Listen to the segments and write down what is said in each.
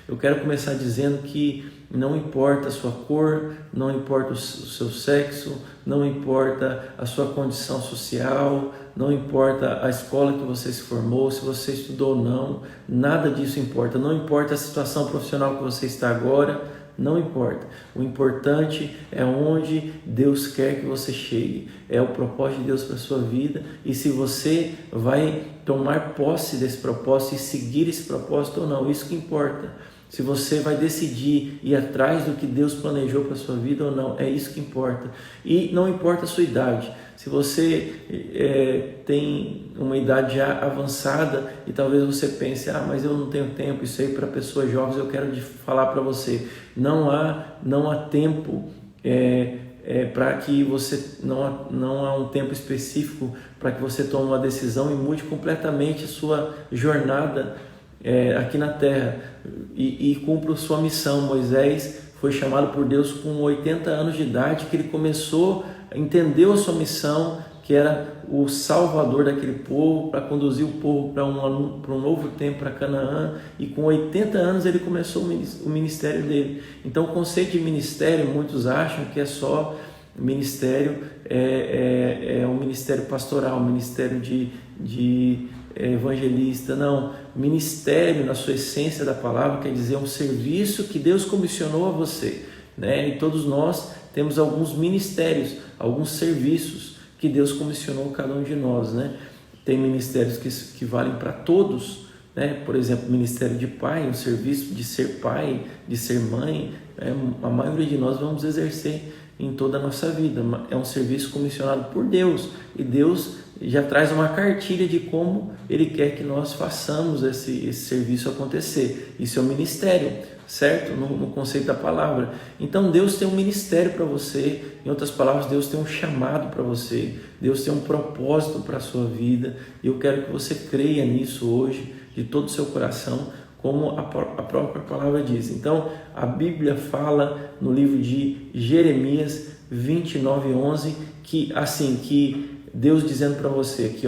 Eu quero começar dizendo que não importa a sua cor, não importa o seu sexo, não importa a sua condição social, não importa a escola que você se formou, se você estudou ou não, nada disso importa. Não importa a situação profissional que você está agora, não importa. O importante é onde Deus quer que você chegue. É o propósito de Deus para a sua vida. E se você vai tomar posse desse propósito e seguir esse propósito ou não, isso que importa. Se você vai decidir ir atrás do que Deus planejou para a sua vida ou não, é isso que importa. E não importa a sua idade. Se você tem uma idade já avançada e talvez você pense, mas eu não tenho tempo, isso aí para pessoas jovens, eu quero falar para você, não há tempo para que você, não há um tempo específico para que você tome uma decisão e mude completamente a sua jornada aqui na terra e cumpra a sua missão. Moisés foi chamado por Deus com 80 anos de idade, que ele entendeu a sua missão, que era o salvador daquele povo, para conduzir o povo para um novo tempo, para Canaã, e com 80 anos ele começou o ministério dele. Então o conceito de ministério, muitos acham que é só ministério, um ministério pastoral, um ministério de evangelista. Não, ministério na sua essência da palavra quer dizer um serviço que Deus comissionou a você, né? E todos nós temos alguns ministérios, alguns serviços que Deus comissionou cada um de nós, né? Tem ministérios que valem para todos, né? Por exemplo, ministério de pai, o serviço de ser pai, de ser mãe, a maioria de nós vamos exercer em toda a nossa vida. É um serviço comissionado por Deus, e Deus já traz uma cartilha de como Ele quer que nós façamos esse serviço acontecer. Isso é um ministério, certo? No conceito da palavra. Então Deus tem um ministério para você. Em outras palavras, Deus tem um chamado para você. Deus tem um propósito para a sua vida. E eu quero que você creia nisso hoje, de todo o seu coração, como a própria palavra diz. Então, a Bíblia fala no livro de Jeremias 29:11, que Deus dizendo para você aqui,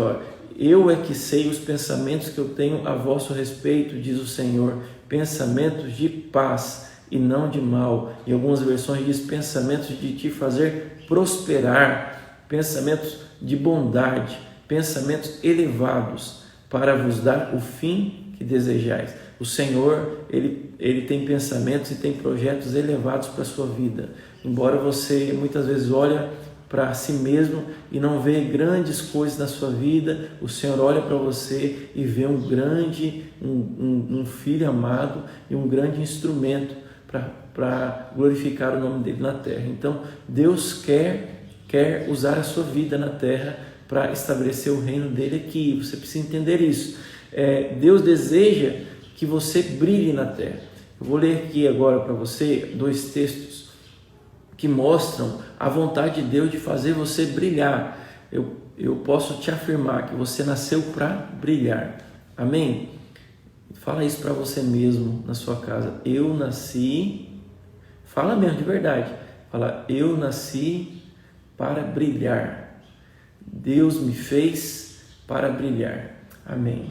eu é que sei os pensamentos que eu tenho a vosso respeito, diz o Senhor, pensamentos de paz e não de mal. Em algumas versões diz pensamentos de te fazer prosperar, pensamentos de bondade, pensamentos elevados, para vos dar o fim que desejais. O Senhor, Ele tem pensamentos e tem projetos elevados para a sua vida. Embora você muitas vezes olhe para si mesmo e não vê grandes coisas na sua vida, o Senhor olha para você e vê um filho amado e um grande instrumento para glorificar o nome dele na terra. Então Deus quer usar a sua vida na terra para estabelecer o reino dele aqui. Você precisa entender isso. Deus deseja que você brilhe na terra. Eu vou ler aqui agora para você 2 textos que mostram a vontade de Deus de fazer você brilhar. Eu posso te afirmar que você nasceu para brilhar. Amém? Fala isso para você mesmo na sua casa. Eu nasci, fala mesmo de verdade. Fala, eu nasci para brilhar. Deus me fez para brilhar. Amém.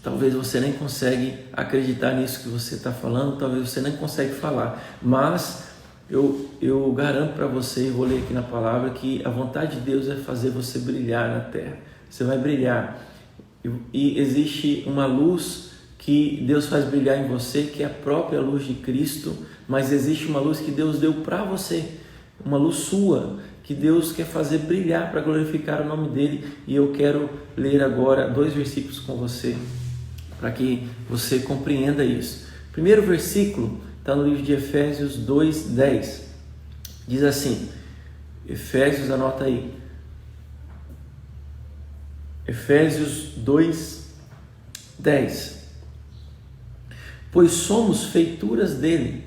Talvez você nem consegue acreditar nisso que você está falando, talvez você nem consegue falar, mas eu garanto para você, e vou ler aqui na palavra, que a vontade de Deus é fazer você brilhar na terra. Você vai brilhar, e existe uma luz que Deus faz brilhar em você, que é a própria luz de Cristo, mas existe uma luz que Deus deu para você, uma luz sua, que Deus quer fazer brilhar para glorificar o nome dele. E eu quero ler agora 2 versículos com você, para que você compreenda isso. O primeiro versículo está no livro de Efésios 2:10. Diz assim, Efésios, anota aí, Efésios 2:10. Pois somos feituras dele,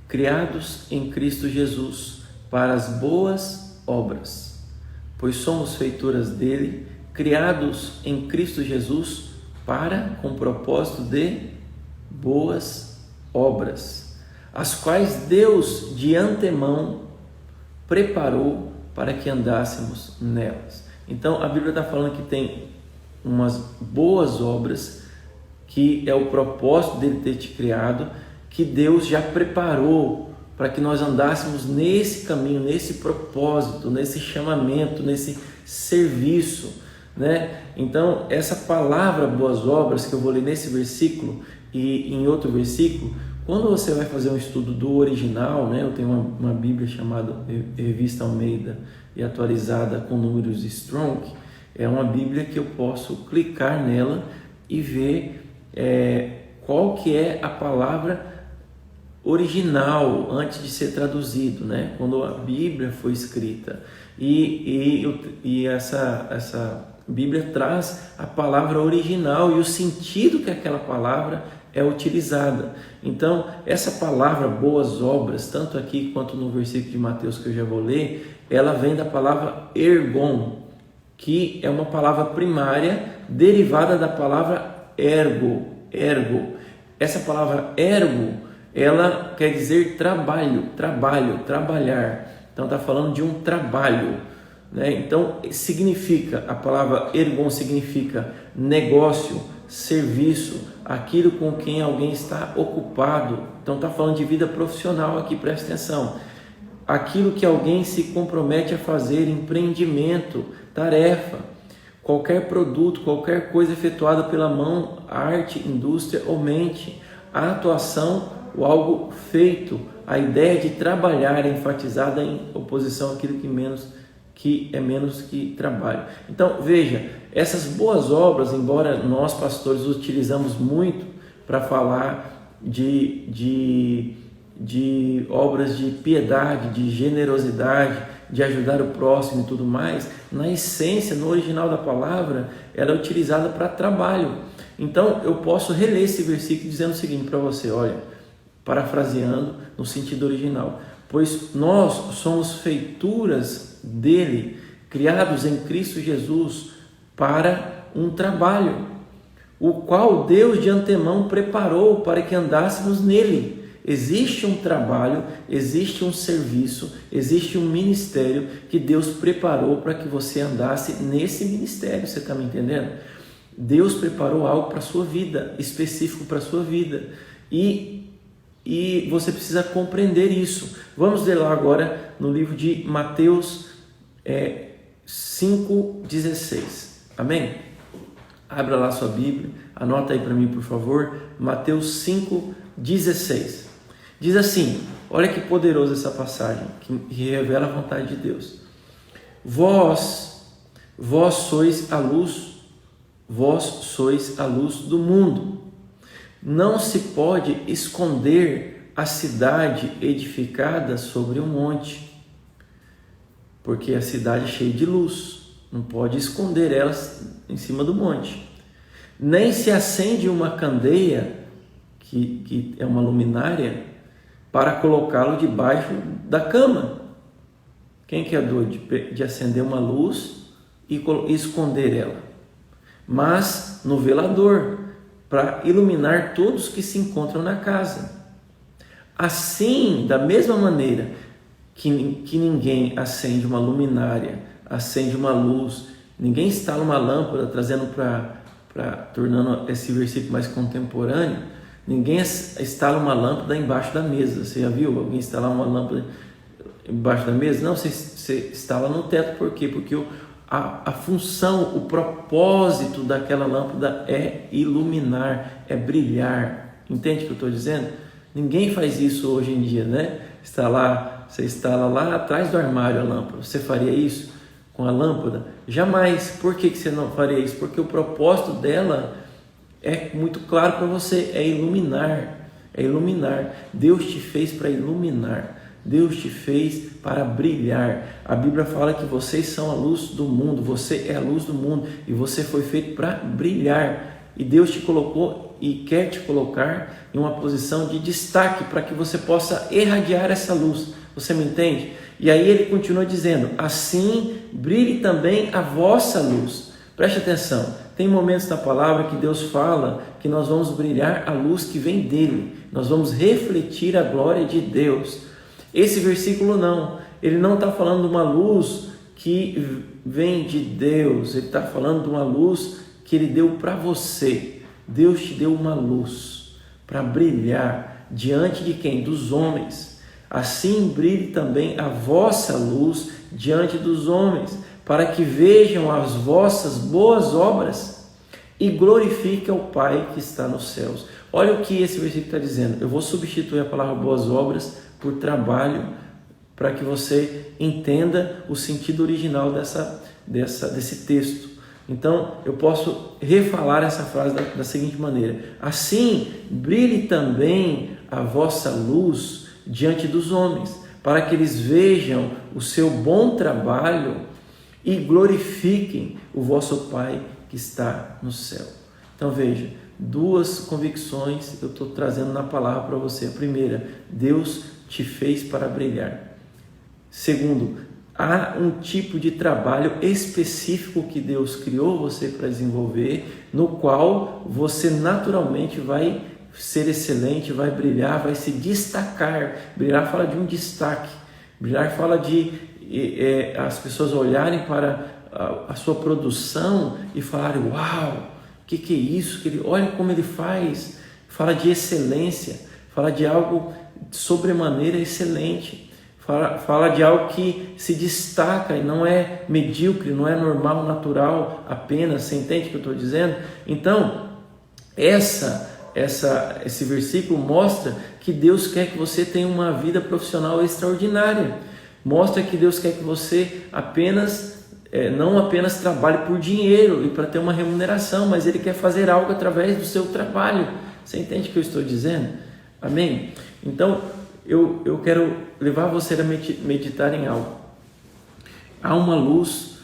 criados em Cristo Jesus, para as boas obras. Pois somos feituras dele, criados em Cristo Jesus, com o propósito de boas obras, as quais Deus de antemão preparou para que andássemos nelas. Então a Bíblia está falando que tem umas boas obras, que é o propósito dele ter te criado, que Deus já preparou para que nós andássemos nesse caminho, nesse propósito, nesse chamamento, nesse serviço, né? Então, essa palavra boas obras que eu vou ler nesse versículo e em outro versículo, quando você vai fazer um estudo do original, né? Eu tenho uma Bíblia chamada Revista Almeida e atualizada com números Strong. É uma Bíblia que eu posso clicar nela e ver qual que é a palavra original antes de ser traduzido, né? Quando a Bíblia foi escrita. E essa Bíblia traz a palavra original e o sentido que aquela palavra é utilizada. Então, essa palavra boas obras, tanto aqui quanto no versículo de Mateus que eu já vou ler, ela vem da palavra ergon, que é uma palavra primária derivada da palavra ergo. Essa palavra ergo, ela quer dizer trabalhar. Então está falando de um trabalho, né? Então significa, a palavra ergon significa negócio, serviço, aquilo com quem alguém está ocupado. Então está falando de vida profissional aqui, presta atenção. Aquilo que alguém se compromete a fazer, empreendimento, tarefa, qualquer produto, qualquer coisa efetuada pela mão, arte, indústria ou mente, a atuação ou algo feito, a ideia de trabalhar é enfatizada em oposição àquilo que é menos que trabalho. Então veja, essas boas obras, embora nós pastores utilizamos muito para falar de obras de piedade, de generosidade, de ajudar o próximo e tudo mais, na essência, no original da palavra, ela é utilizada para trabalho. Então eu posso reler esse versículo dizendo o seguinte para você, olha, parafraseando no sentido original: pois nós somos feituras dele, criados em Cristo Jesus para um trabalho, o qual Deus de antemão preparou para que andássemos nele. Existe um trabalho, existe um serviço, existe um ministério que Deus preparou para que você andasse nesse ministério. Você está me entendendo? Deus preparou algo para a sua vida, específico para a sua vida, e você precisa compreender isso. Vamos ler lá agora no livro de Mateus 5,16. Amém? Abra lá sua Bíblia, anota aí para mim, por favor. Mateus 5,16. Diz assim, olha que poderosa essa passagem, que revela a vontade de Deus. Vós sois a luz do mundo. Não se pode esconder a cidade edificada sobre um monte, porque a cidade é cheia de luz, não pode esconder elas em cima do monte. Nem se acende uma candeia, que é uma luminária, para colocá-lo debaixo da cama. Quem que é doido de acender uma luz e esconder ela? Mas no velador, para iluminar todos que se encontram na casa. Assim, da mesma maneira que ninguém acende uma luminária, acende uma luz, ninguém instala uma lâmpada, tornando esse versículo mais contemporâneo, ninguém instala uma lâmpada embaixo da mesa. Você já viu alguém instalar uma lâmpada embaixo da mesa? Não, você instala no teto. Por quê? Porque a função, o propósito daquela lâmpada é iluminar, é brilhar. Entende o que eu estou dizendo? Ninguém faz isso hoje em dia, né? Você instala lá atrás do armário a lâmpada. Você faria isso com a lâmpada? Jamais. Por que você não faria isso? Porque o propósito dela é muito claro para você, é iluminar. Deus te fez para iluminar. Deus te fez para brilhar. A Bíblia fala que vocês são a luz do mundo, você é a luz do mundo e você foi feito para brilhar. E Deus te colocou e quer te colocar em uma posição de destaque para que você possa irradiar essa luz. Você me entende? E aí ele continua dizendo, assim brilhe também a vossa luz. Preste atenção, tem momentos na palavra que Deus fala que nós vamos brilhar a luz que vem dele, nós vamos refletir a glória de Deus. Esse versículo não, ele não está falando de uma luz que vem de Deus, ele está falando de uma luz que Ele deu para você. Deus te deu uma luz para brilhar diante de quem? Dos homens. Assim brilhe também a vossa luz diante dos homens, para que vejam as vossas boas obras e glorifiquem ao Pai que está nos céus. Olha o que esse versículo está dizendo. Eu vou substituir a palavra boas obras por trabalho, para que você entenda o sentido original desse texto. Então, eu posso refalar essa frase da seguinte maneira: assim brilhe também a vossa luz diante dos homens, para que eles vejam o seu bom trabalho e glorifiquem o vosso Pai que está no céu. Então veja, duas convicções eu estou trazendo na palavra para você. A primeira, Deus te fez para brilhar. Segundo, há um tipo de trabalho específico que Deus criou você para desenvolver, no qual você naturalmente vai ser excelente, vai brilhar, vai se destacar. Brilhar fala de um destaque. Brilhar fala de as pessoas olharem para a sua produção e falarem: uau, o que é isso? Olha como ele faz. Fala de excelência, fala de algo sobremaneira excelente. Fala de algo que se destaca e não é medíocre, não é normal, natural apenas. Você entende o que eu estou dizendo? Então, esse versículo mostra que Deus quer que você tenha uma vida profissional extraordinária. Mostra que Deus quer que você não apenas trabalhe por dinheiro e para ter uma remuneração, mas Ele quer fazer algo através do seu trabalho. Você entende o que eu estou dizendo? Amém? Então, eu quero levar você a meditar em algo. Há uma luz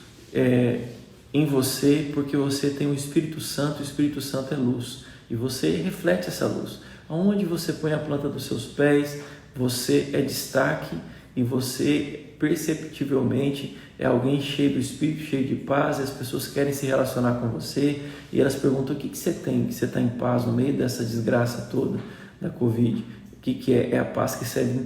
em você, porque você tem o Espírito Santo. O Espírito Santo é luz e você reflete essa luz. Aonde você põe a planta dos seus pés, você é destaque e você perceptivelmente é alguém cheio do Espírito, cheio de paz. E as pessoas querem se relacionar com você e elas perguntam: o que você tem, que você está em paz no meio dessa desgraça toda da Covid? O que é? É a paz que excede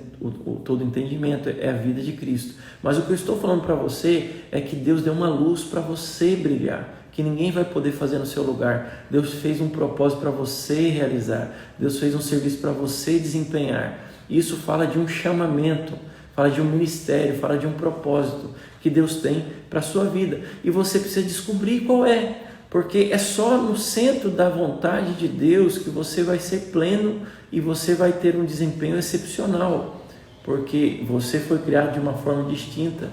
todo entendimento, é a vida de Cristo. Mas o que eu estou falando para você é que Deus deu uma luz para você brilhar, que ninguém vai poder fazer no seu lugar. Deus fez um propósito para você realizar. Deus fez um serviço para você desempenhar. Isso fala de um chamamento, fala de um ministério, fala de um propósito que Deus tem para a sua vida. E você precisa descobrir qual é, porque é só no centro da vontade de Deus que você vai ser pleno e você vai ter um desempenho excepcional, porque você foi criado de uma forma distinta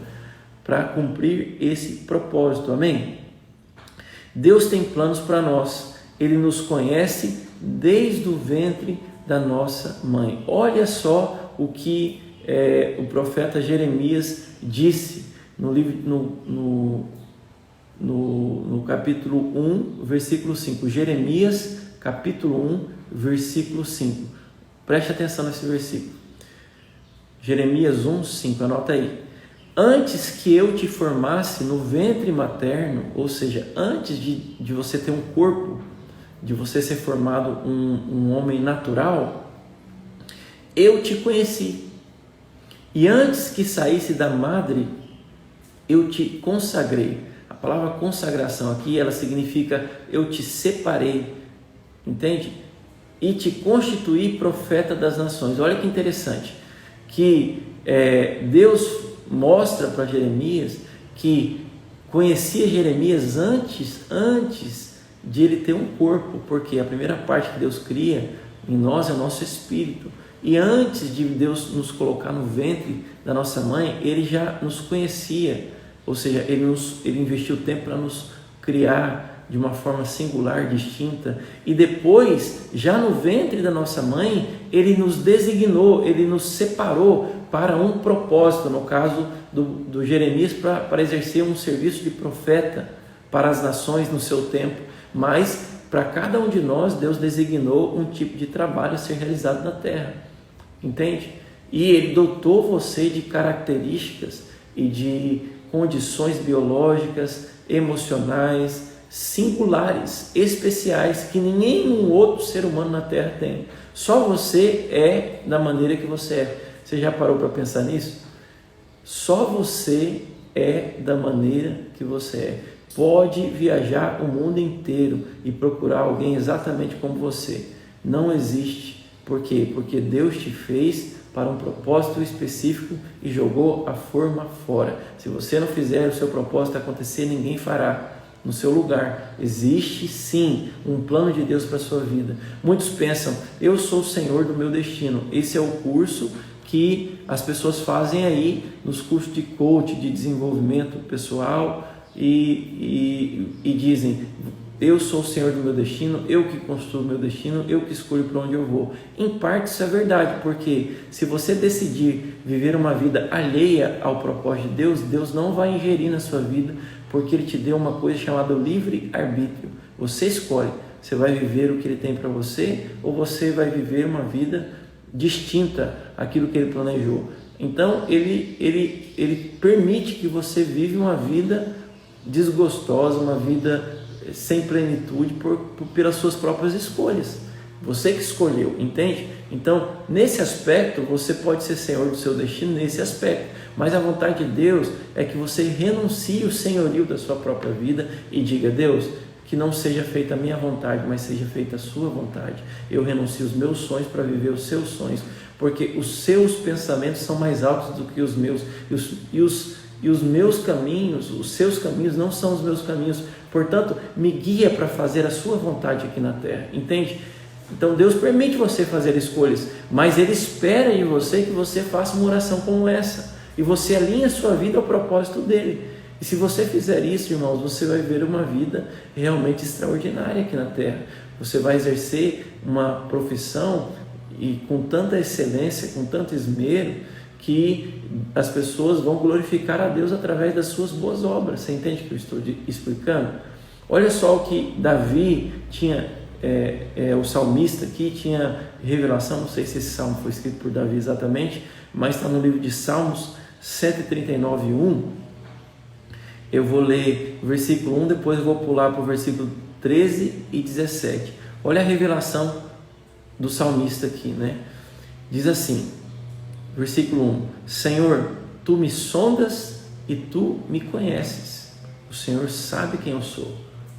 para cumprir esse propósito. Amém? Deus tem planos para nós. Ele nos conhece desde o ventre da nossa mãe. Olha só o que o profeta Jeremias disse no livro, no capítulo 1, versículo 5. Jeremias, capítulo 1, versículo 5. Preste atenção nesse versículo. Jeremias 1, 5, anota aí. Antes que eu te formasse no ventre materno, ou seja, antes de você ter um corpo, de você ser formado um homem natural, eu te conheci. E antes que saísse da madre, eu te consagrei. A palavra consagração aqui, ela significa eu te separei, entende? E te constituí profeta das nações. Olha que interessante, que Deus mostra para Jeremias que conhecia Jeremias antes de ele ter um corpo, porque a primeira parte que Deus cria em nós é o nosso espírito. E antes de Deus nos colocar no ventre da nossa mãe, Ele já nos conhecia, ou seja, Ele investiu tempo para nos criar de uma forma singular, distinta, e depois, já no ventre da nossa mãe, Ele nos designou, Ele nos separou para um propósito, no caso do Jeremias, para exercer um serviço de profeta para as nações no seu tempo, mas para cada um de nós, Deus designou um tipo de trabalho a ser realizado na terra, entende? E Ele dotou você de características e de condições biológicas, emocionais, singulares, especiais, que nenhum outro ser humano na terra tem. Só você é da maneira que você é. Você já parou para pensar nisso? Só você é da maneira que você é. pode viajar o mundo inteiro e procurar alguém exatamente como você. Não existe. Por quê? Porque Deus te fez para um propósito específico e jogou a forma fora. Se você não fizer o seu propósito acontecer, ninguém fará no seu lugar. Existe sim um plano de Deus para a sua vida. Muitos pensam, eu sou o Senhor do meu destino. Esse é o curso que as pessoas fazem aí nos cursos de coach, de desenvolvimento pessoal e dizem, eu sou o Senhor do meu destino, eu que construo o meu destino, eu que escolho para onde eu vou. Em parte isso é verdade, porque se você decidir viver uma vida alheia ao propósito de Deus, Deus não vai ingerir na sua vida, porque Ele te deu uma coisa chamada livre-arbítrio. Você escolhe, você vai viver o que Ele tem para você, ou você vai viver uma vida distinta àquilo que Ele planejou. Então Ele permite que você viva uma vida desgostosa, uma vida sem plenitude pelas suas próprias escolhas. Você que escolheu, entende? Então, nesse aspecto, você pode ser senhor do seu destino, nesse aspecto. Mas a vontade de Deus é que você renuncie o senhorio da sua própria vida e diga, Deus, que não seja feita a minha vontade, mas seja feita a sua vontade. Eu renuncio os meus sonhos para viver os seus sonhos, porque os seus pensamentos são mais altos do que os meus, e os meus caminhos, os seus caminhos não são os meus caminhos. Portanto, me guia para fazer a sua vontade aqui na terra, entende? Então Deus permite você fazer escolhas, mas Ele espera de você que você faça uma oração como essa, e você alinhe a sua vida ao propósito dEle. E se você fizer isso, irmãos, você vai ver uma vida realmente extraordinária aqui na terra. Você vai exercer uma profissão e com tanta excelência, com tanto esmero, que as pessoas vão glorificar a Deus através das suas boas obras. Você entende o que eu estou explicando? Olha só o que Davi tinha, o salmista aqui tinha revelação, não sei se esse salmo foi escrito por Davi exatamente, mas está no livro de Salmos 139:1. Eu vou ler o versículo 1, depois eu vou pular para o versículo 13 e 17. Olha a revelação do salmista aqui, né? Diz assim, versículo 1: Senhor, Tu me sondas e Tu me conheces. O Senhor sabe quem eu sou.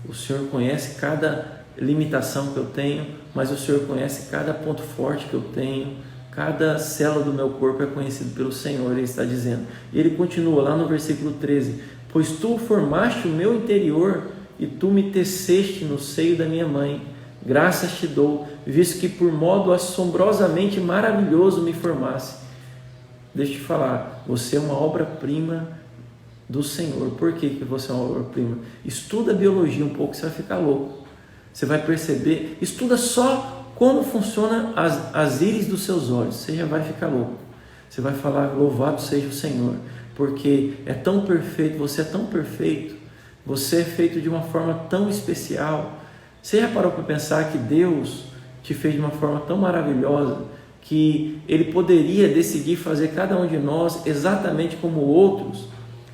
O Senhor conhece cada limitação que eu tenho, mas o Senhor conhece cada ponto forte que eu tenho. Cada célula do meu corpo é conhecido pelo Senhor, Ele está dizendo. E Ele continua lá no versículo 13: Pois Tu formaste o meu interior e Tu me teceste no seio da minha mãe. Graças te dou, visto que por modo assombrosamente maravilhoso me formaste. Deixa eu te falar, você é uma obra-prima do Senhor. Por que você é uma obra-prima? Estuda biologia um pouco, você vai ficar louco. Você vai perceber, estuda só como funciona as íris dos seus olhos, você já vai ficar louco. Você vai falar, louvado seja o Senhor, porque é tão perfeito, você é tão perfeito, você é feito de uma forma tão especial. Você já parou para pensar que Deus te fez de uma forma tão maravilhosa, que Ele poderia decidir fazer cada um de nós exatamente como outros?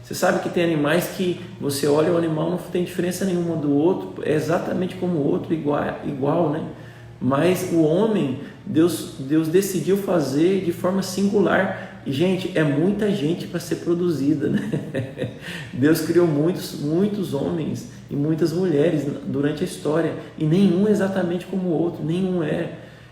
Você sabe que tem animais que você olha, o animal não tem diferença nenhuma do outro, é exatamente como o outro, igual, né? Mas o homem, Deus decidiu fazer de forma singular. E, gente, é muita gente para ser produzida, né? Deus criou muitos homens e muitas mulheres durante a história, e nenhum é exatamente como o outro, nenhum é.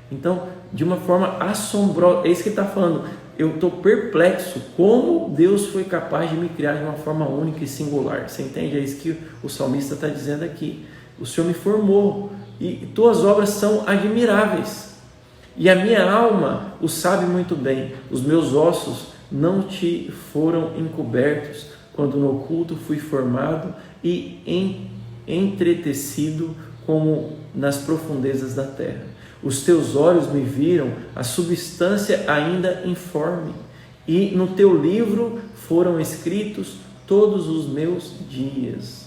Então, de uma forma assombrosa, é isso que ele está falando. Eu estou perplexo como Deus foi capaz de me criar de uma forma única e singular. Você entende? É isso que o salmista está dizendo aqui. O Senhor me formou e tuas obras são admiráveis. E a minha alma o sabe muito bem. Os meus ossos não te foram encobertos quando no oculto fui formado e entretecido como nas profundezas da terra. Os teus olhos me viram a substância ainda informe, e no teu livro foram escritos todos os meus dias,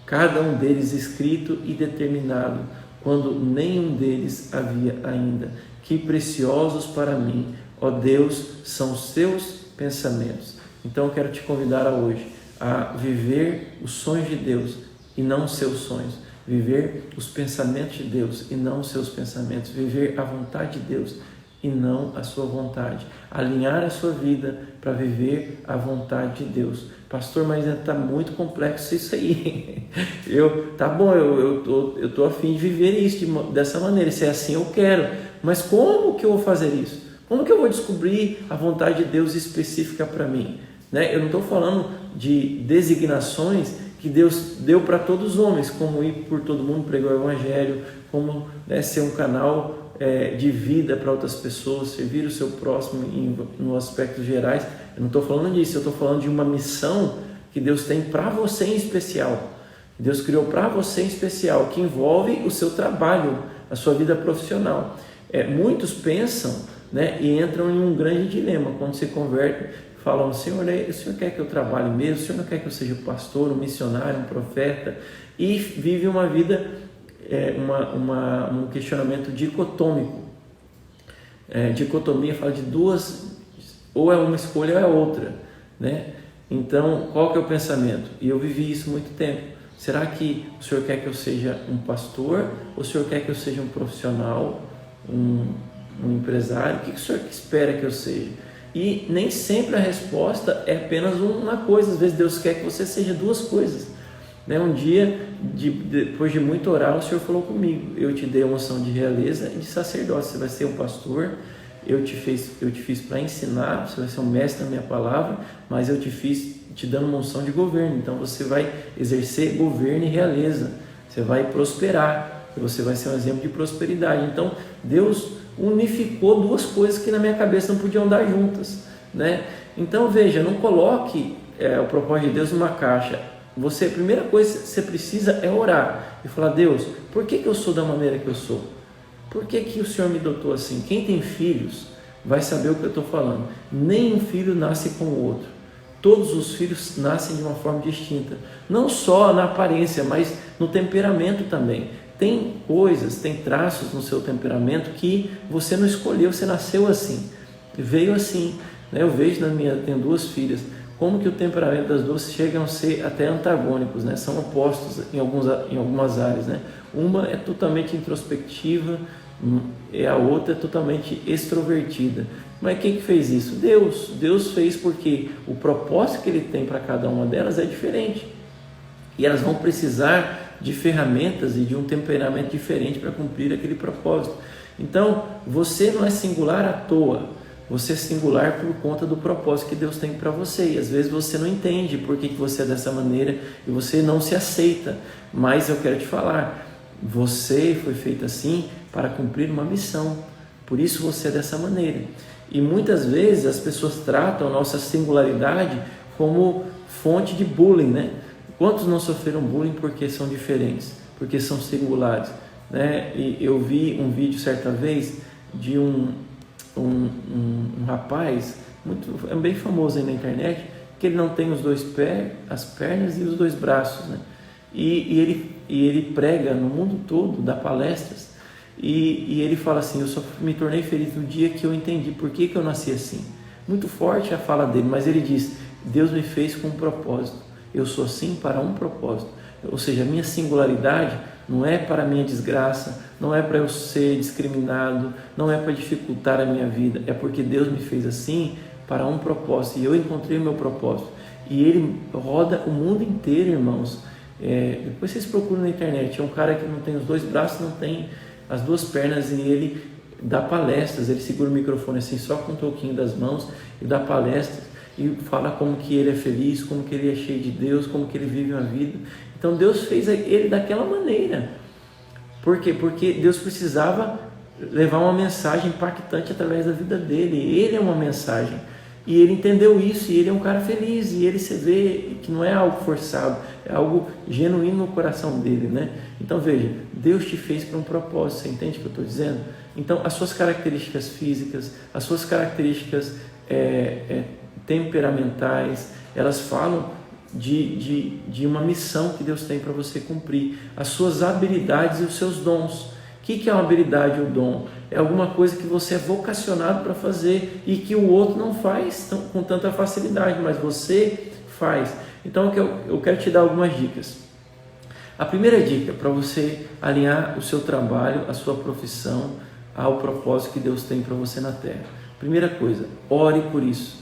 cada um deles escrito e determinado, quando nenhum deles havia ainda. Que preciosos para mim, ó Deus, são os teus pensamentos. Então eu quero te convidar hoje a viver os sonhos de Deus e não os seus sonhos. Viver os pensamentos de Deus e não os seus pensamentos. Viver a vontade de Deus e não a sua vontade. Alinhar a sua vida para viver a vontade de Deus. Pastor, mas está muito complexo isso aí. Eu tô a fim de viver isso dessa maneira. Se é assim, eu quero. Mas como que eu vou fazer isso? Como que eu vou descobrir a vontade de Deus específica para mim? Né? Eu não estou falando de designações que Deus deu para todos os homens, como ir por todo mundo, pregar o Evangelho, como, né, ser um canal de vida para outras pessoas, servir o seu próximo no aspectos gerais. Eu não estou falando disso, eu estou falando de uma missão que Deus tem para você em especial. Deus criou para você em especial, que envolve o seu trabalho, a sua vida profissional. Muitos pensam, né, e entram em um grande dilema quando se convertem, falam: Senhor, o Senhor quer que eu trabalhe mesmo? O Senhor não quer que eu seja pastor, um missionário, um profeta? E vive uma vida, um questionamento dicotômico. Dicotomia fala de duas, ou é uma escolha ou é outra, né? Então, qual que é o pensamento? E eu vivi isso muito tempo. Será que o Senhor quer que eu seja um pastor? Ou o Senhor quer que eu seja um profissional, um empresário? O que o Senhor espera que eu seja? E nem sempre a resposta é apenas uma coisa. Às vezes Deus quer que você seja duas coisas, né? Um dia, depois de muito orar, o Senhor falou comigo: eu te dei a unção de realeza e de sacerdócio. Você vai ser um pastor. Eu te fiz para ensinar. Você vai ser um mestre da minha palavra, mas eu te fiz te dando uma unção de governo. Então você vai exercer governo e realeza. Você vai prosperar. Você vai ser um exemplo de prosperidade. Então Deus unificou duas coisas que na minha cabeça não podiam andar juntas, né? Então veja, não coloque o propósito de Deus numa caixa. A primeira coisa que você precisa é orar e falar: Deus, por que eu sou da maneira que eu sou? Por que o Senhor me dotou assim? Quem tem filhos vai saber o que eu estou falando. Nenhum filho nasce como o outro. Todos os filhos nascem de uma forma distinta, não só na aparência, mas no temperamento também. Tem coisas, tem traços no seu temperamento que você não escolheu, você nasceu assim, veio assim, né? Eu vejo tenho duas filhas, como que o temperamento das duas chegam a ser até antagônicos, né? São opostos em algumas áreas, né? Uma é totalmente introspectiva e a outra é totalmente extrovertida. Mas quem que fez isso? Deus fez, porque o propósito que Ele tem para cada uma delas é diferente. E elas vão precisar de ferramentas e de um temperamento diferente para cumprir aquele propósito. Então, você não é singular à toa. Você é singular por conta do propósito que Deus tem para você. E às vezes você não entende por que você é dessa maneira e você não se aceita. Mas eu quero te falar, você foi feito assim para cumprir uma missão. Por isso você é dessa maneira. E muitas vezes as pessoas tratam a nossa singularidade como fonte de bullying, né? Quantos não sofreram bullying porque são diferentes, porque são singulares, né? E eu vi um vídeo certa vez de um rapaz, bem famoso aí na internet, que ele não tem as pernas e os dois braços, né? E ele prega no mundo todo, dá palestras, e ele fala assim: eu só me tornei feliz no dia que eu entendi por que eu nasci assim. Muito forte a fala dele, mas ele diz: Deus me fez com um propósito. Eu sou assim para um propósito. Ou seja, a minha singularidade não é para a minha desgraça, não é para eu ser discriminado, não é para dificultar a minha vida, é porque Deus me fez assim para um propósito, e eu encontrei o meu propósito. E ele roda o mundo inteiro, irmãos. Depois vocês procuram na internet. É um cara que não tem os dois braços, não tem as duas pernas, e ele dá palestras. Ele segura o microfone assim só com um toquinho das mãos e dá palestras e fala como que ele é feliz, como que ele é cheio de Deus, como que ele vive uma vida. Então Deus fez ele daquela maneira. Por quê? Porque Deus precisava levar uma mensagem impactante através da vida dele. Ele é uma mensagem. E ele entendeu isso, e ele é um cara feliz, e ele se vê que não é algo forçado, é algo genuíno no coração dele, né? Então veja, Deus te fez para um propósito, você entende o que eu estou dizendo? Então as suas características físicas, as suas características temperamentais, elas falam de uma missão que Deus tem para você cumprir. As suas habilidades e os seus dons. O que é uma habilidade ou dom? É alguma coisa que você é vocacionado para fazer e que o outro não faz com tanta facilidade, mas você faz. Então eu quero te dar algumas dicas. A primeira dica para você alinhar o seu trabalho, a sua profissão, ao propósito que Deus tem para você na terra. Primeira coisa, ore por isso.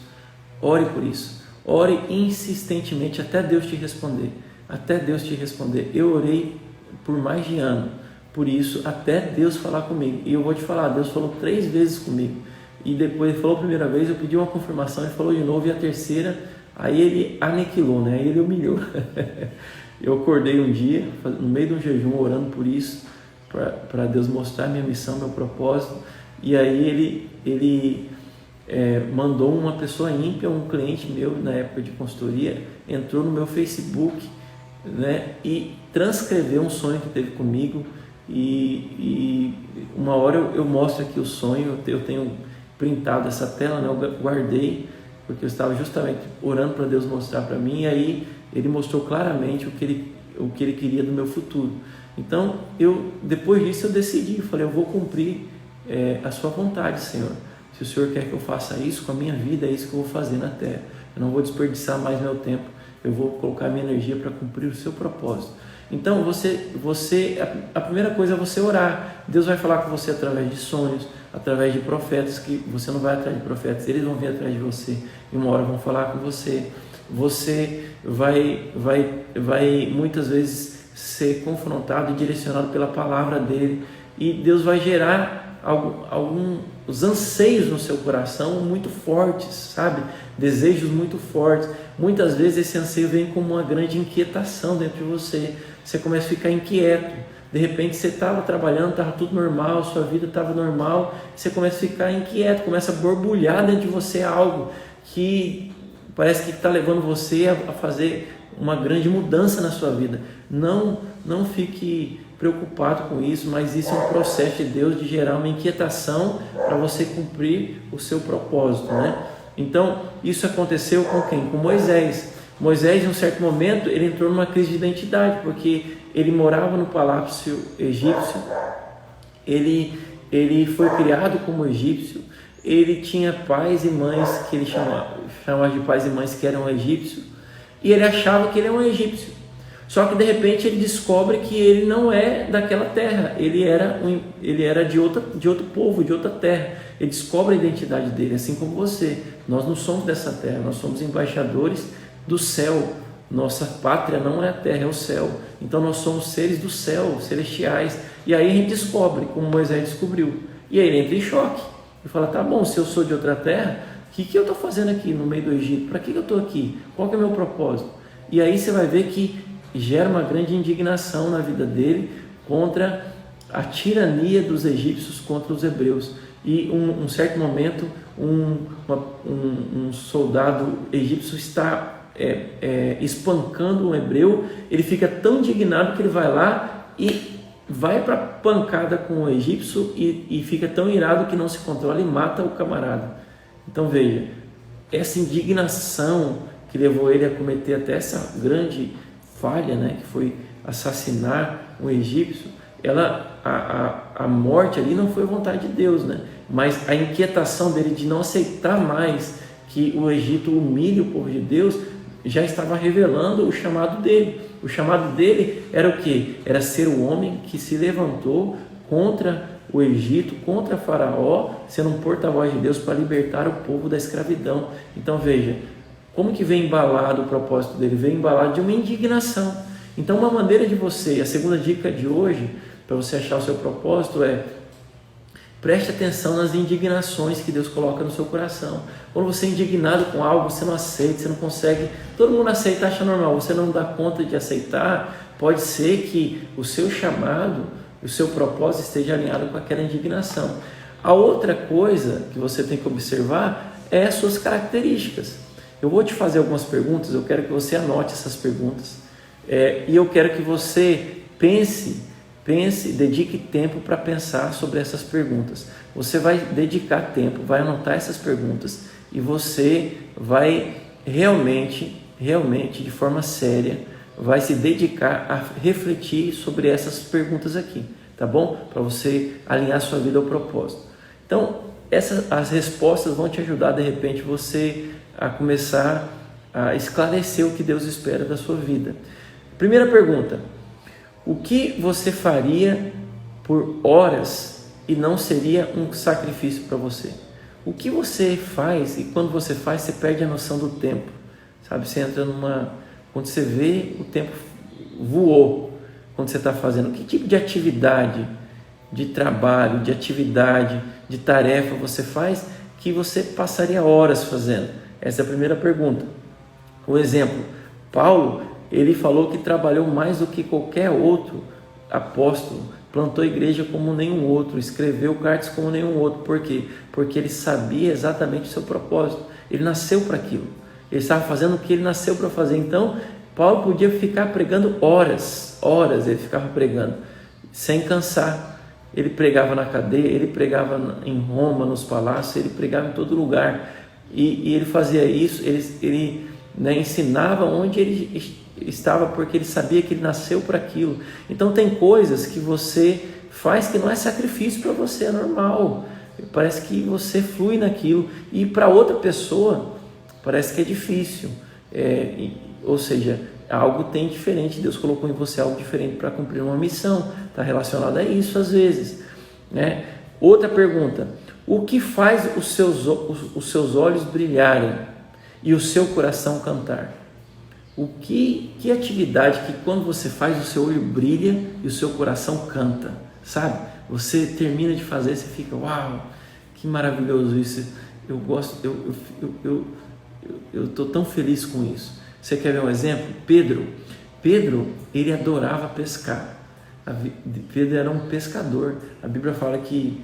Ore por isso. ore insistentemente até Deus te responder. Até Deus te responder. Eu orei por mais de ano, por isso, até Deus falar comigo. E eu vou te falar, Deus falou 3 vezes comigo. E depois ele falou a primeira vez, eu pedi uma confirmação, ele falou de novo, e a terceira, aí ele aniquilou, né? Aí ele humilhou. Eu acordei um dia, no meio de um jejum, orando por isso, para Deus mostrar minha missão, meu propósito. E aí ele mandou uma pessoa ímpia, um cliente meu na época de consultoria, entrou no meu Facebook, né, e transcreveu um sonho que teve comigo. E uma hora eu mostro aqui o sonho, eu tenho printado essa tela, né, eu guardei, porque eu estava justamente orando para Deus mostrar para mim, e aí ele mostrou claramente o que ele queria do meu futuro. Então, depois disso eu decidi, falei, eu vou cumprir a sua vontade, Senhor. Se o Senhor quer que eu faça isso com a minha vida, é isso que eu vou fazer na terra. Eu não vou desperdiçar mais meu tempo, eu vou colocar minha energia para cumprir o seu propósito. Então, a primeira coisa é você orar. Deus vai falar com você através de sonhos, através de profetas, que você não vai atrás de profetas, eles vão vir atrás de você e uma hora vão falar com você. Você vai muitas vezes ser confrontado e direcionado pela palavra dele, e Deus vai gerar alguns anseios no seu coração muito fortes, sabe? Desejos muito fortes. Muitas vezes esse anseio vem como uma grande inquietação dentro de você. Você começa a ficar inquieto. De repente você estava trabalhando, estava tudo normal, sua vida estava normal, você começa a ficar inquieto, começa a borbulhar dentro de você algo que parece que está levando você a fazer uma grande mudança na sua vida. Não fique preocupado com isso, mas isso é um processo de Deus de gerar uma inquietação para você cumprir o seu propósito, né? Então, isso aconteceu com quem? Com Moisés. Moisés, em um certo momento, ele entrou numa crise de identidade, porque ele morava no palácio egípcio, ele foi criado como egípcio, ele tinha pais e mães que ele chamava de pais e mães que eram egípcios, e ele achava que ele era um egípcio. Só que de repente ele descobre que ele não é daquela terra, ele era de outro povo, de outra terra. Ele descobre a identidade dele, assim como você. Nós não somos dessa terra, nós somos embaixadores do céu. Nossa pátria não é a terra, é o céu. Então nós somos seres do céu, celestiais. E aí a gente descobre, como Moisés descobriu. E aí ele entra em choque. Ele fala, tá bom, se eu sou de outra terra, o que eu estou fazendo aqui no meio do Egito? Para que eu estou aqui? Qual que é o meu propósito? E aí você vai ver que gera uma grande indignação na vida dele contra a tirania dos egípcios contra os hebreus. E um certo momento, um soldado egípcio está espancando um hebreu, ele fica tão indignado que ele vai lá e vai para pancada com o egípcio e fica tão irado que não se controla e mata o camarada. Então veja, essa indignação que levou ele a cometer até essa grande falha, né, que foi assassinar um egípcio, a morte ali não foi vontade de Deus, né? Mas a inquietação dele de não aceitar mais que o Egito humilhe o povo de Deus já estava revelando o chamado dele. O chamado dele era o quê? Era ser o homem que se levantou contra o Egito, contra Faraó, sendo um porta-voz de Deus para libertar o povo da escravidão. Então veja, como que vem embalado o propósito dele? Vem embalado de uma indignação. Então uma maneira de você, a segunda dica de hoje, para você achar o seu propósito preste atenção nas indignações que Deus coloca no seu coração. Quando você é indignado com algo, você não aceita, você não consegue, todo mundo aceita, acha normal, você não dá conta de aceitar, pode ser que o seu chamado, o seu propósito esteja alinhado com aquela indignação. A outra coisa que você tem que observar é as suas características. Eu vou te fazer algumas perguntas, eu quero que você anote essas perguntas, e eu quero que você pense, dedique tempo para pensar sobre essas perguntas. Você vai dedicar tempo, vai anotar essas perguntas e você vai realmente, de forma séria, vai se dedicar a refletir sobre essas perguntas aqui, tá bom? Para você alinhar sua vida ao propósito. Então, as respostas vão te ajudar, de repente, você a começar a esclarecer o que Deus espera da sua vida. Primeira pergunta: o que você faria por horas e não seria um sacrifício para você? O que você faz e quando você faz, você perde a noção do tempo. sabe? Você entra quando você vê, o tempo voou, quando você está fazendo. Que tipo de atividade, de trabalho, de atividade, de tarefa você faz que você passaria horas fazendo? Essa é a primeira pergunta. O exemplo, Paulo, ele falou que trabalhou mais do que qualquer outro apóstolo, plantou igreja como nenhum outro, escreveu cartas como nenhum outro. Por quê? Porque ele sabia exatamente o seu propósito. Ele nasceu para aquilo. Ele estava fazendo o que ele nasceu para fazer. Então, Paulo podia ficar pregando horas, ele ficava pregando, sem cansar. Ele pregava na cadeia, ele pregava em Roma, nos palácios, ele pregava em todo lugar. E ele fazia isso, ele ensinava onde ele estava, porque ele sabia que ele nasceu para aquilo. Então tem coisas que você faz que não é sacrifício para você, é normal. Parece que você flui naquilo, e para outra pessoa parece que é difícil. Ou seja, algo tem diferente, Deus colocou em você algo diferente para cumprir uma missão, está relacionado a isso às vezes, né? Outra pergunta: o que faz os seus olhos brilharem e o seu coração cantar? Que atividade que quando você faz, o seu olho brilha e o seu coração canta, sabe? Você termina de fazer, você fica, uau, que maravilhoso isso, eu gosto, eu estou tão feliz com isso. Você quer ver um exemplo? Pedro, ele adorava pescar. Pedro era um pescador. A Bíblia fala que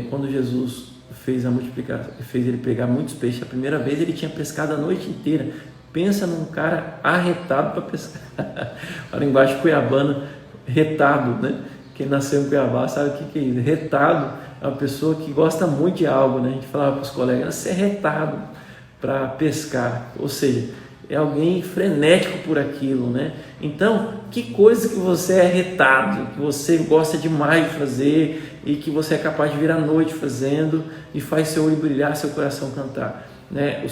quando Jesus fez a multiplicação, fez ele pegar muitos peixes, a primeira vez ele tinha pescado a noite inteira. Pensa num cara arretado para pescar. A linguagem cuiabana, retado, né? Quem nasceu em Cuiabá sabe o que é isso. Retado é uma pessoa que gosta muito de algo, né? A gente falava para os colegas, você é retado para pescar, ou seja, é alguém frenético por aquilo, né? Então, que coisa que você é retado, que você gosta demais de fazer e que você é capaz de vir à noite fazendo e faz seu olho brilhar, seu coração cantar, né?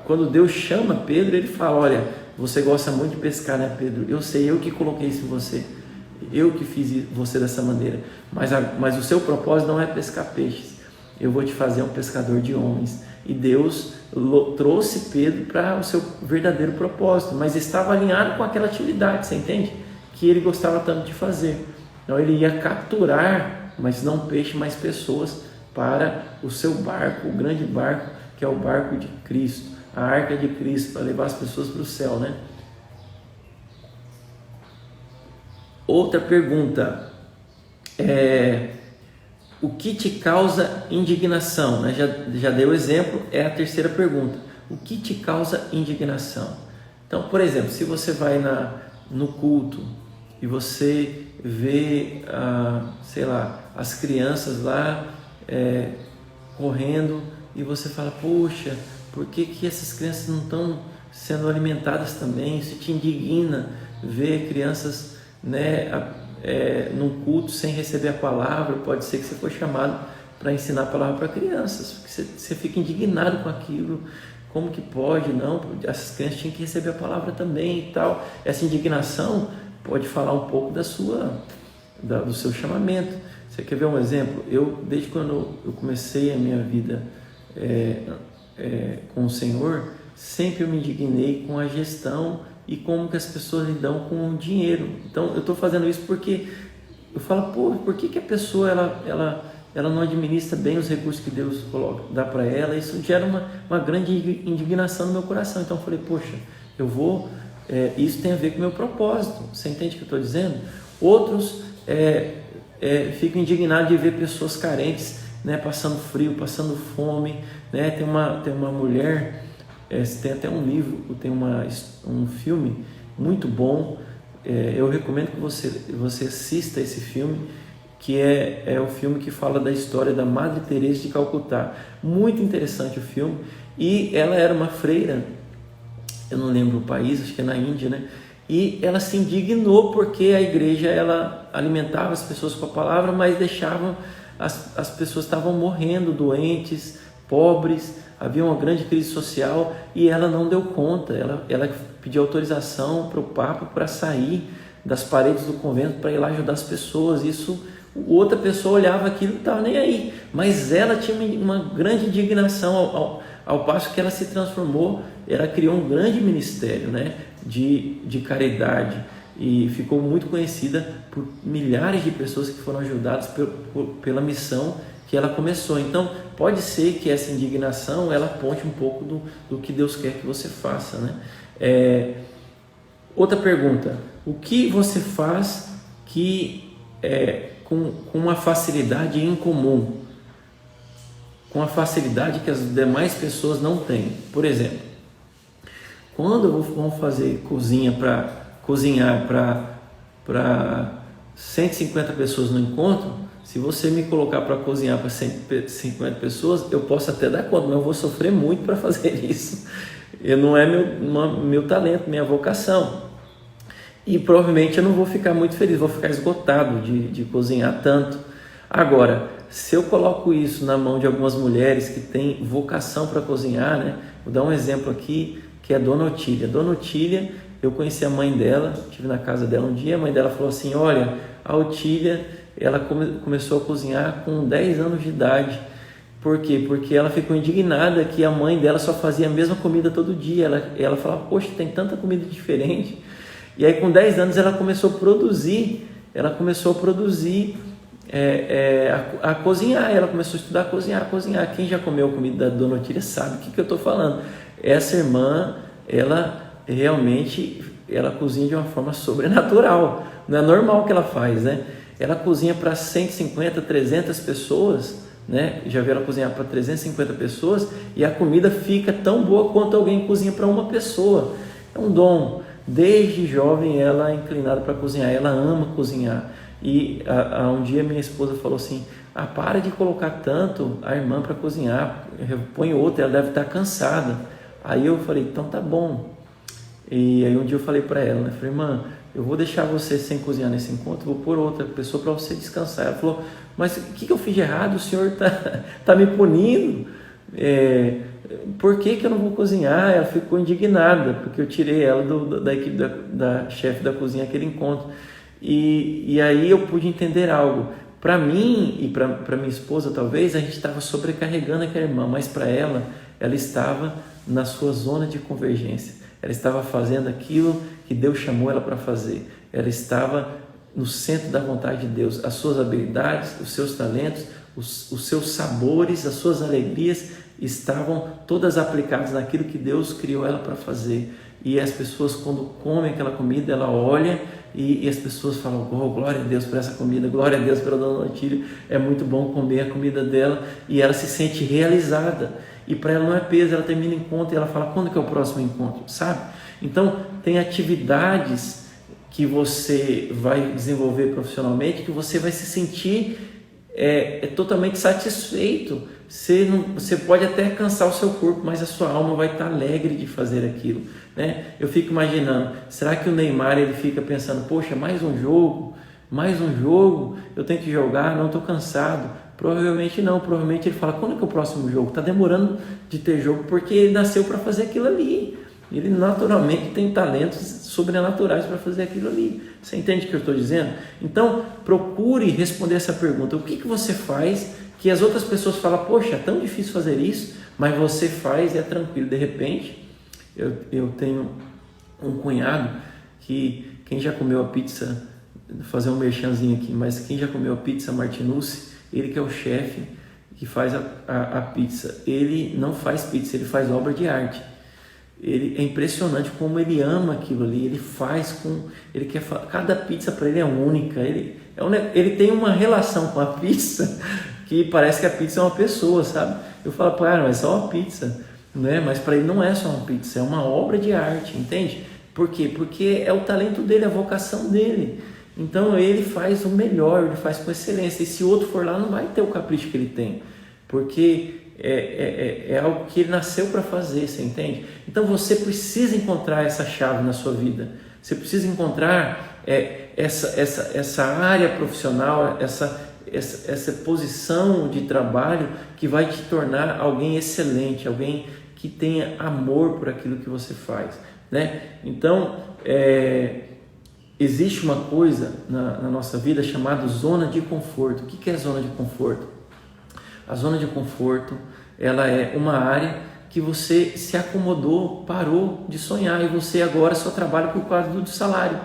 Quando Deus chama Pedro, ele fala, olha, você gosta muito de pescar, né, Pedro? Eu sei, eu que coloquei isso em você, eu que fiz você dessa maneira, mas o seu propósito não é pescar peixes, eu vou te fazer um pescador de homens. E Deus trouxe Pedro para o seu verdadeiro propósito, mas estava alinhado com aquela atividade, você entende? Que ele gostava tanto de fazer. Então ele ia capturar, mas não peixe, mas pessoas para o seu barco, o grande barco, que é o barco de Cristo, a arca de Cristo, para levar as pessoas para o céu, né? Outra pergunta, o que te causa indignação? Né? Já dei o exemplo, é a terceira pergunta. O que te causa indignação? Então, por exemplo, se você vai no culto e você vê, sei lá, as crianças lá correndo e você fala, poxa, por que essas crianças não estão sendo alimentadas também? Isso te indigna ver crianças, né, num culto sem receber a palavra. Pode ser que você foi chamado para ensinar a palavra para crianças, porque você fica indignado com aquilo. Como que pode? Não, essas crianças tinham que receber a palavra também e tal. Essa indignação pode falar um pouco do seu chamamento. Você quer ver um exemplo? Desde quando eu comecei a minha vida com o Senhor, sempre eu me indignei com a gestão e como que as pessoas lidam com o dinheiro. Então eu estou fazendo isso porque eu falo, por que a pessoa ela não administra bem os recursos que Deus dá para ela? Isso gera uma grande indignação no meu coração. Então eu falei, poxa, isso tem a ver com o meu propósito. Você entende o que eu estou dizendo? Outros ficam indignados de ver pessoas carentes, né, passando frio, passando fome, né? Tem uma mulher, tem até um livro, tem um filme muito bom, eu recomendo que você assista esse filme, que é o filme que fala da história da Madre Teresa de Calcutá. Muito interessante o filme. E ela era uma freira, eu não lembro o país, acho que é na Índia, né? E ela se indignou porque a igreja ela alimentava as pessoas com a palavra, mas deixavam as pessoas estavam morrendo, doentes, pobres, havia uma grande crise social e ela não deu conta. Ela pediu autorização para o Papa para sair das paredes do convento para ir lá ajudar as pessoas. Isso outra pessoa olhava aquilo e não estava nem aí, mas ela tinha uma grande indignação, ao passo que ela se transformou, ela criou um grande ministério, né, de caridade, e ficou muito conhecida por milhares de pessoas que foram ajudadas pela missão que ela começou. Então pode ser que essa indignação ela aponte um pouco do que Deus quer que você faça, né? Outra pergunta: o que você faz que com uma facilidade incomum, com a facilidade que as demais pessoas não têm? Por exemplo, quando vamos fazer cozinhar para 150 pessoas no encontro, se você me colocar para cozinhar para 150 pessoas, eu posso até dar conta, mas eu vou sofrer muito para fazer isso. Não é meu talento, minha vocação. E provavelmente eu não vou ficar muito feliz, vou ficar esgotado de cozinhar tanto. Agora, se eu coloco isso na mão de algumas mulheres que têm vocação para cozinhar, né? Vou dar um exemplo aqui, que é a Dona Otília. Dona Otília, eu conheci a mãe dela, estive na casa dela um dia, a mãe dela falou assim: olha, a Otília, ela começou a cozinhar com 10 anos de idade. Por quê? Porque ela ficou indignada que a mãe dela só fazia a mesma comida todo dia. Ela falava: poxa, tem tanta comida diferente. E aí com 10 anos ela começou a produzir, a cozinhar. Ela começou a estudar a cozinhar. Quem já comeu a comida da Dona Otília sabe o que eu estou falando. Essa irmã, ela realmente cozinha de uma forma sobrenatural. Não é normal o que ela faz, né? Ela cozinha para 150, 300 pessoas, né? Já vi ela cozinhar para 350 pessoas e a comida fica tão boa quanto alguém cozinha para uma pessoa. É um dom. Desde jovem ela é inclinada para cozinhar, ela ama cozinhar. E um dia minha esposa falou assim: para de colocar tanto a irmã para cozinhar, põe outra, ela deve estar cansada. Aí eu falei: então tá bom. E aí um dia eu falei para ela, né? Falei: irmã, eu vou deixar você sem cozinhar nesse encontro, vou pôr outra pessoa para você descansar. Ela falou: mas o que eu fiz de errado? O senhor tá me punindo? Por que eu não vou cozinhar? Ela ficou indignada, porque eu tirei ela da equipe da chefe da cozinha aquele encontro. E aí eu pude entender algo. Para mim e para minha esposa, talvez, a gente estava sobrecarregando aquela irmã, mas para ela estava na sua zona de convergência. Ela estava fazendo aquilo que Deus chamou ela para fazer. Ela estava no centro da vontade de Deus. As suas habilidades, os seus talentos, os seus sabores, as suas alegrias estavam todas aplicadas naquilo que Deus criou ela para fazer. E as pessoas, quando comem aquela comida, ela olha e as pessoas falam: oh, glória a Deus por essa comida, glória a Deus pela Dona Otília, é muito bom comer a comida dela. E ela se sente realizada. E para ela não é peso, ela termina o encontro e ela fala: quando que é o próximo encontro? Sabe? Então, tem atividades que você vai desenvolver profissionalmente que você vai se sentir totalmente satisfeito. Você pode até cansar o seu corpo, mas a sua alma vai estar alegre de fazer aquilo, né? Eu fico imaginando, será que o Neymar ele fica pensando: poxa, mais um jogo, eu tenho que jogar, não estou cansado? Provavelmente não, provavelmente ele fala: quando é que é o próximo jogo? Está demorando de ter jogo porque ele nasceu para fazer aquilo ali. Ele naturalmente tem talentos sobrenaturais para fazer aquilo ali. Você entende o que eu estou dizendo? Então, procure responder essa pergunta: o que você faz que as outras pessoas falam: poxa, é tão difícil fazer isso, mas você faz e é tranquilo? De repente, eu tenho um cunhado que, quem já comeu a pizza, vou fazer um merchanzinho aqui, mas quem já comeu a pizza Martinucci, ele que é o chefe que faz a pizza, ele não faz pizza, ele faz obra de arte. É impressionante como ele ama aquilo ali, ele faz cada pizza para ele é única, ele tem uma relação com a pizza que parece que a pizza é uma pessoa, sabe? Eu falo: mas é só uma pizza, né? Mas para ele não é só uma pizza, é uma obra de arte, entende? Por quê? Porque é o talento dele, a vocação dele. Então ele faz o melhor, ele faz com excelência, e se o outro for lá não vai ter o capricho que ele tem, porque é algo que ele nasceu para fazer, você entende? Então você precisa encontrar essa chave na sua vida, você precisa encontrar essa área profissional, essa posição de trabalho que vai te tornar alguém excelente, alguém que tenha amor por aquilo que você faz, né? Então, existe uma coisa na nossa vida chamada zona de conforto. O que é zona de conforto? A zona de conforto, ela é uma área que você se acomodou, parou de sonhar e você agora só trabalha por causa do salário.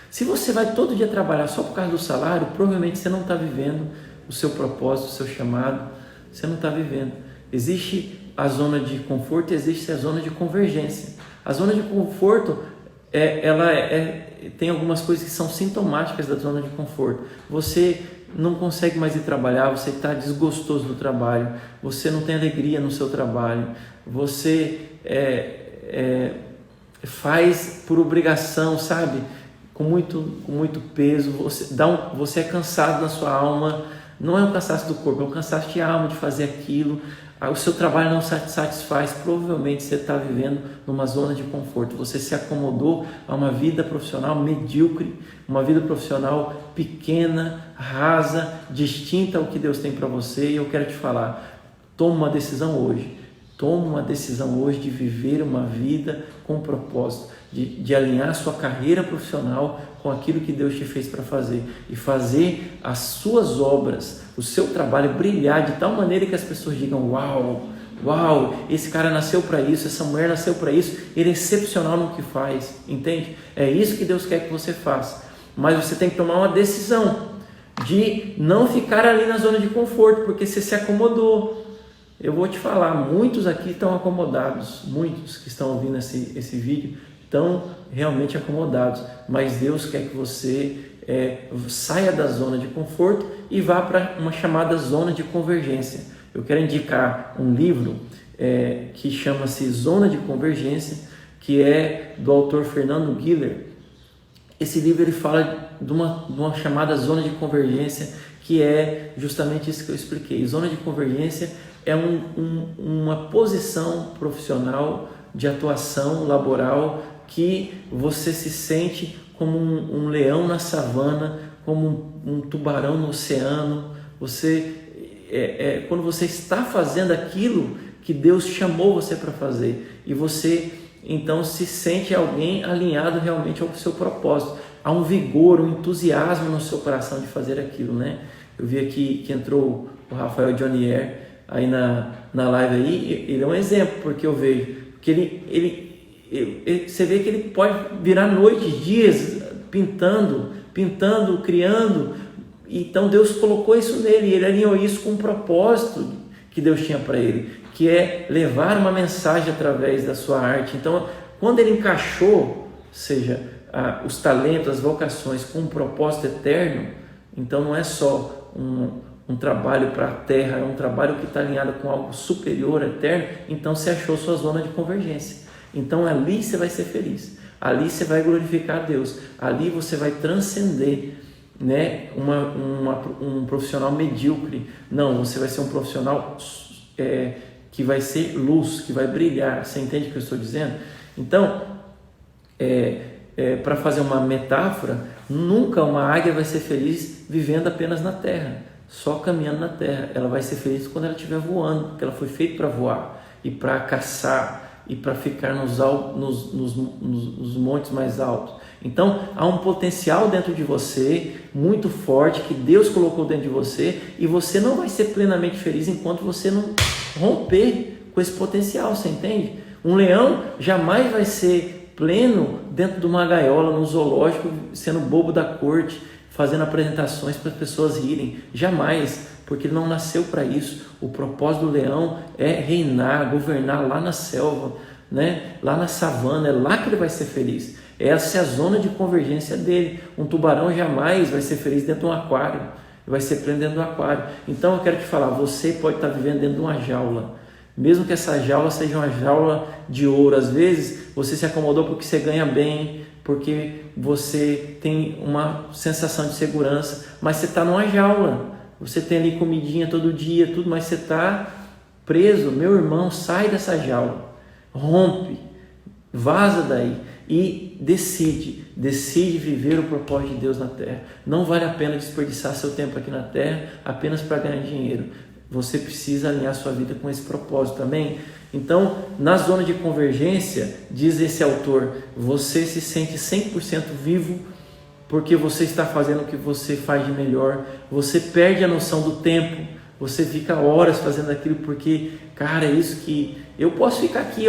Se você vai todo dia trabalhar só por causa do salário, provavelmente você não está vivendo o seu propósito, o seu chamado, você não está vivendo. Existe a zona de conforto, existe a zona de convergência. A zona de conforto, tem algumas coisas que são sintomáticas da zona de conforto. Você não consegue mais ir trabalhar, você está desgostoso do trabalho, você não tem alegria no seu trabalho, você faz por obrigação, sabe? Com muito peso, você é cansado na sua alma, não é um cansaço do corpo, é um cansaço de alma de fazer aquilo, o seu trabalho não satisfaz, provavelmente você está vivendo numa zona de conforto, você se acomodou a uma vida profissional medíocre, uma vida profissional pequena, rasa, distinta ao que Deus tem para você. E eu quero te falar, toma uma decisão hoje de viver uma vida com propósito, de alinhar a sua carreira profissional com aquilo que Deus te fez para fazer e fazer as suas obras, o seu trabalho brilhar de tal maneira que as pessoas digam: uau, esse cara nasceu para isso, essa mulher nasceu para isso, ele é excepcional no que faz, entende? É isso que Deus quer que você faça, mas você tem que tomar uma decisão de não ficar ali na zona de conforto, porque você se acomodou. Eu vou te falar, muitos aqui estão acomodados, muitos que estão ouvindo esse vídeo estão realmente acomodados, mas Deus quer que você saia da zona de conforto e vá para uma chamada zona de convergência. Eu quero indicar um livro que chama-se Zona de Convergência, que é do autor Fernando Guiller. Esse livro ele fala de uma chamada zona de convergência, que é justamente isso que eu expliquei. Zona de convergência é uma posição profissional de atuação laboral que você se sente como um leão na savana, como um tubarão no oceano. Quando você está fazendo aquilo que Deus chamou você para fazer, e você então se sente alguém alinhado realmente ao seu propósito. Há um vigor, um entusiasmo no seu coração de fazer aquilo, né? Eu vi aqui que entrou o Rafael Johnnier aí na live aí, ele é um exemplo, porque eu vejo que você vê que ele pode virar noites, dias pintando, criando. Então Deus colocou isso nele, ele alinhou isso com um propósito que Deus tinha para ele, que é levar uma mensagem através da sua arte. Então, quando ele encaixou, seja os talentos, as vocações com um propósito eterno, então não é só um trabalho para a terra, é um trabalho que está alinhado com algo superior, eterno. Então você achou sua zona de convergência. Então ali você vai ser feliz, ali você vai glorificar a Deus, ali você vai transcender, né, um profissional medíocre. Não, você vai ser um profissional que vai ser luz, que vai brilhar. Você entende o que eu estou dizendo? Então, para fazer uma metáfora, nunca uma águia vai ser feliz vivendo apenas na terra, só caminhando na terra. Ela vai ser feliz quando ela estiver voando, porque ela foi feita para voar e para caçar e para ficar nos montes mais altos. Então há um potencial dentro de você muito forte que Deus colocou dentro de você, e você não vai ser plenamente feliz enquanto você não romper com esse potencial. Você entende? Um leão jamais vai ser pleno dentro de uma gaiola, num zoológico, sendo bobo da corte, fazendo apresentações para as pessoas rirem. Jamais, porque ele não nasceu para isso. O propósito do leão é reinar, governar lá na selva, né? Lá na savana, é lá que ele vai ser feliz. Essa é a zona de convergência dele. Um tubarão jamais vai ser feliz dentro de um aquário, vai ser pleno dentro do aquário. Então eu quero te falar, você pode estar vivendo dentro de uma jaula, mesmo que essa jaula seja uma jaula de ouro. Às vezes você se acomodou porque você ganha bem, porque você tem uma sensação de segurança, mas você está numa jaula. Você tem ali comidinha todo dia, tudo, mas você está preso. Meu irmão, sai dessa jaula, rompe, vaza daí e decide viver o propósito de Deus na terra. Não vale a pena desperdiçar seu tempo aqui na terra apenas para ganhar dinheiro. Você precisa alinhar sua vida com esse propósito também. Então, na zona de convergência, diz esse autor, você se sente 100% vivo porque você está fazendo o que você faz de melhor, você perde a noção do tempo, você fica horas fazendo aquilo porque, cara, é isso que... Eu posso ficar aqui,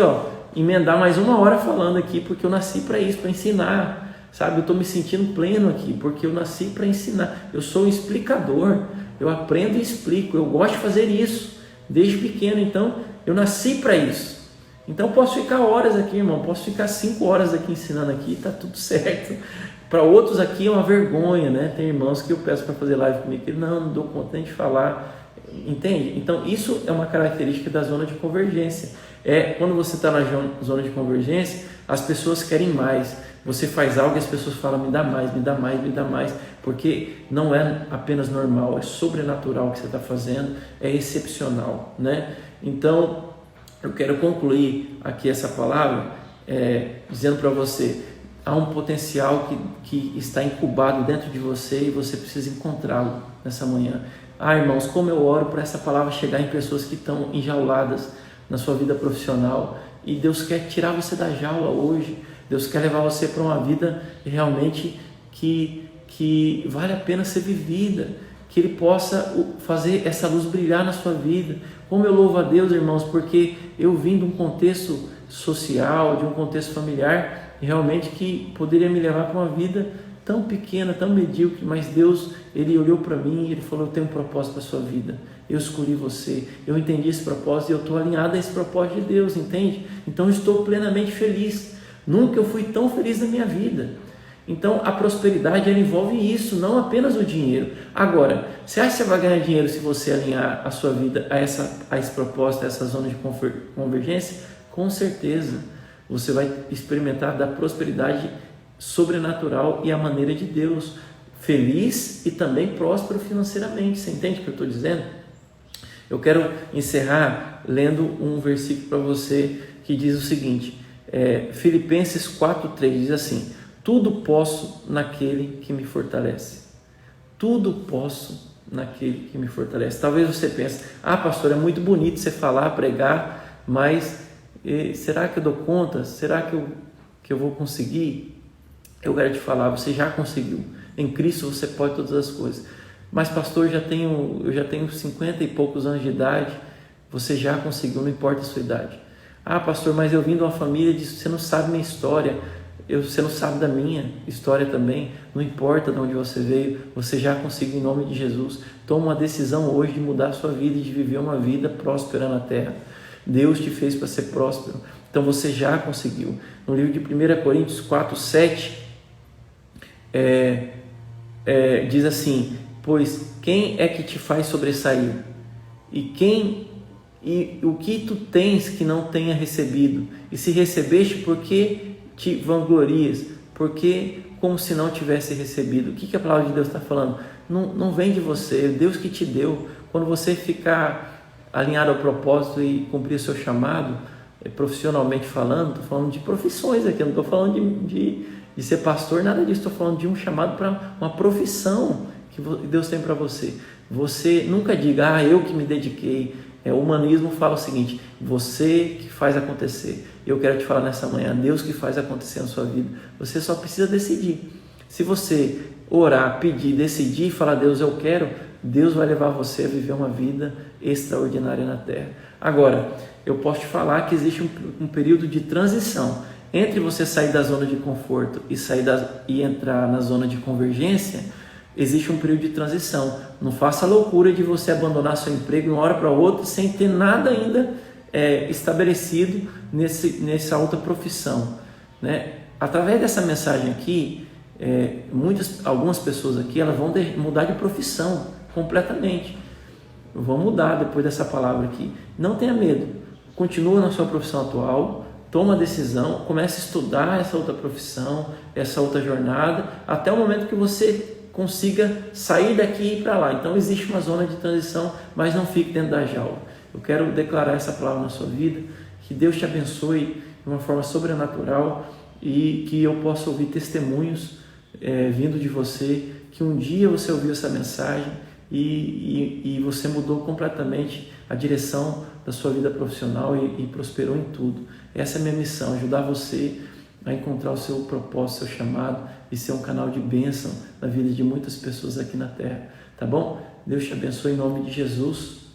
emendar mais 1 hora falando aqui, porque eu nasci para isso, para ensinar, sabe? Eu estou me sentindo pleno aqui, porque eu nasci para ensinar, eu sou um explicador, eu aprendo e explico, eu gosto de fazer isso, desde pequeno, então eu nasci para isso. Então eu posso ficar horas aqui, irmão, posso ficar 5 horas aqui ensinando aqui, tá tudo certo. Para outros aqui é uma vergonha, né? Tem irmãos que eu peço para fazer live comigo, que não dou conta nem de falar, entende? Então isso é uma característica da zona de convergência. Quando você está na zona de convergência, as pessoas querem mais. Você faz algo e as pessoas falam, me dá mais, me dá mais, me dá mais, porque não é apenas normal, é sobrenatural o que você está fazendo, é excepcional, né? Então, eu quero concluir aqui essa palavra dizendo para você, há um potencial que está incubado dentro de você e você precisa encontrá-lo nessa manhã. Irmãos, como eu oro para essa palavra chegar em pessoas que estão enjauladas na sua vida profissional, e Deus quer tirar você da jaula hoje. Deus quer levar você para uma vida realmente que vale a pena ser vivida, que Ele possa fazer essa luz brilhar na sua vida. Como eu louvo a Deus, irmãos, porque eu vim de um contexto social, de um contexto familiar, realmente que poderia me levar para uma vida tão pequena, tão medíocre, mas Deus, Ele olhou para mim e Ele falou, eu tenho um propósito para a sua vida, eu escolhi você, eu entendi esse propósito e eu estou alinhado a esse propósito de Deus, entende? Então eu estou plenamente feliz, nunca eu fui tão feliz na minha vida. Então a prosperidade ela envolve isso, não apenas o dinheiro. Agora, você acha que você vai ganhar dinheiro se você alinhar a sua vida a esse propósito, a essa zona de convergência? Com certeza, você vai experimentar da prosperidade sobrenatural e a maneira de Deus, feliz e também próspero financeiramente. Você entende o que eu estou dizendo? Eu quero encerrar lendo um versículo para você que diz o seguinte, Filipenses 4:3 diz assim, tudo posso naquele que me fortalece. Tudo posso naquele que me fortalece. Talvez você pense, pastor, é muito bonito você falar, pregar, mas será que eu dou conta? Será que eu vou conseguir? Eu quero te falar, você já conseguiu. Em Cristo você pode todas as coisas. Mas pastor, eu já tenho 50 e poucos anos de idade. Você já conseguiu, não importa a sua idade. Pastor, mas eu vim de uma família de você não sabe minha história. Você não sabe da minha história também. Não importa de onde você veio, você já conseguiu em nome de Jesus. Toma uma decisão hoje de mudar a sua vida e de viver uma vida próspera na terra. Deus te fez para ser próspero. Então você já conseguiu. No livro de 1 Coríntios 4:7 diz assim, pois quem é que te faz sobressair? E o que tu tens que não tenha recebido? E se recebeste, por que te vanglorias? Porque como se não tivesse recebido. O que a palavra de Deus está falando? Não vem de você, é Deus que te deu. Quando você ficar alinhado ao propósito e cumprir o seu chamado, profissionalmente falando, estou falando de profissões aqui, não estou falando de ser pastor, nada disso, estou falando de um chamado para uma profissão que Deus tem para você. Você nunca diga, eu que me dediquei. O humanismo fala o seguinte, você que faz acontecer. Eu quero te falar nessa manhã, Deus que faz acontecer na sua vida. Você só precisa decidir. Se você orar, pedir, decidir e falar, Deus, eu quero, Deus vai levar você a viver uma vida extraordinária na terra. Agora, eu posso te falar que existe um período de transição entre você sair da zona de conforto e entrar na zona de convergência. Existe um período de transição. Não faça a loucura de você abandonar seu emprego de uma hora para outra sem ter nada ainda estabelecido nessa outra profissão, né? Através dessa mensagem aqui, algumas pessoas aqui elas vão mudar de profissão completamente. Vão mudar depois dessa palavra aqui. Não tenha medo. Continua na sua profissão atual. Toma a decisão. Comece a estudar essa outra profissão, essa outra jornada, até o momento que você consiga sair daqui e ir para lá. Então existe uma zona de transição, mas não fique dentro da jaula. Eu quero declarar essa palavra na sua vida, que Deus te abençoe de uma forma sobrenatural e que eu possa ouvir testemunhos vindo de você, que um dia você ouviu essa mensagem e você mudou completamente a direção da sua vida profissional e prosperou em tudo. Essa é a minha missão, ajudar você a encontrar o seu propósito, seu chamado e ser um canal de bênção na vida de muitas pessoas aqui na terra, tá bom? Deus te abençoe em nome de Jesus.